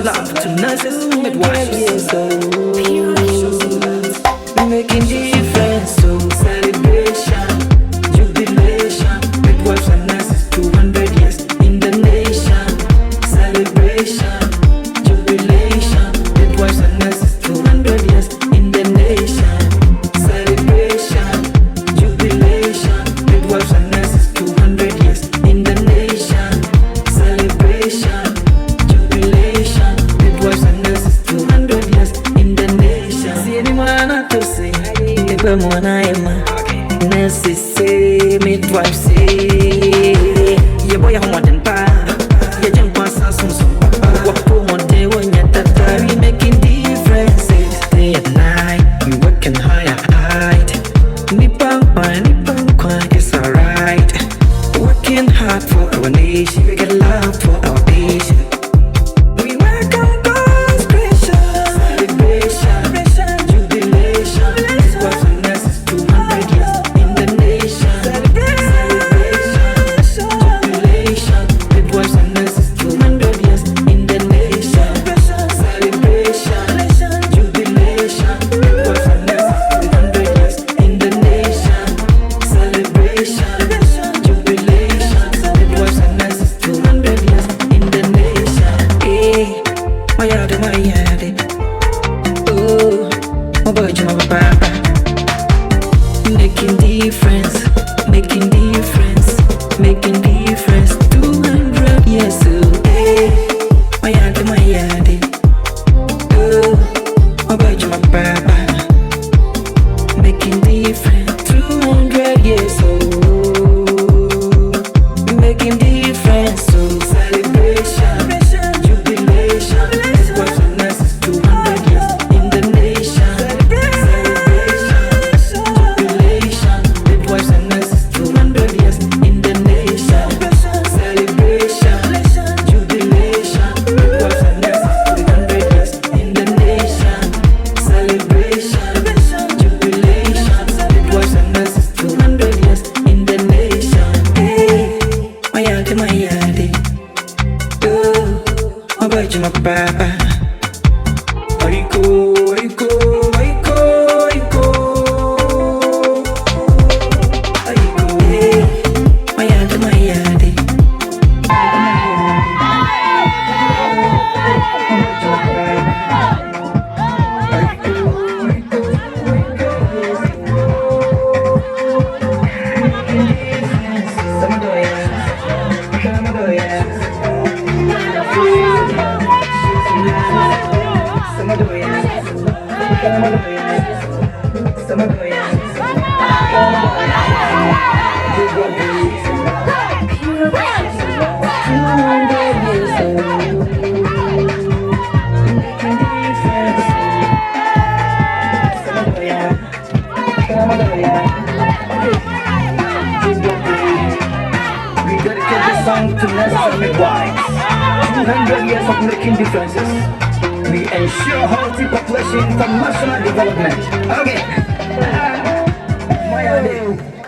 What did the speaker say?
some love to nurses, midwives. Making difference, so celebration, jubilation, midwives and nurses, 200 years in the nation. Celebration, jubilation, midwives and nurses, 200 years in the nation. Celebration, jubilation, midwives and nurses, 200 years in the nation. Celebration, jubilation, midwives and nurses, 200 years in the nation. See anyone to say, Eba mwana ema, nurses say, midwives say, ye boy ya modern pa, ye jump on some wapo monte wanya tata. We making differences day and night. We working higher height. Nippon kwa, it's alright. Working hard for our nation, we get love for our patient. We work on God's creation. Celebration, jubilation, midwives and nurses, 200 years in the nation. Celebration, jubilation, midwives and nurses, 200 years in the nation. Celebration, jubilation, midwives and nurses, 200 years in the nation. Celebration, jubilation, midwives and nurses, 200 years in the nation. Eh, my yard, oh, my boy, my papa. Making difference, making difference, making difference. 200 years old. Hey, my yard, oh, my boy, my papa. Making difference. 200 years old. Making difference. So celebration, jubilation, midwives and nurses, 200 years in the nation. Celebration, jubilation, midwives and nurses, 200 years in the nation. Celebration, jubilation, midwives and nurses, 200 years in the nation. Celebration, jubilation, midwives and nurses, 200 years in the nation. Hey, my yard, oh, my boy, my papa. Oiko, oiko, oiko, oiko, oiko. Hey, my yard, We dedicate this song to nurses and midwives. 200 years of making differences. We ensure healthy population for national development. Okay. My idea.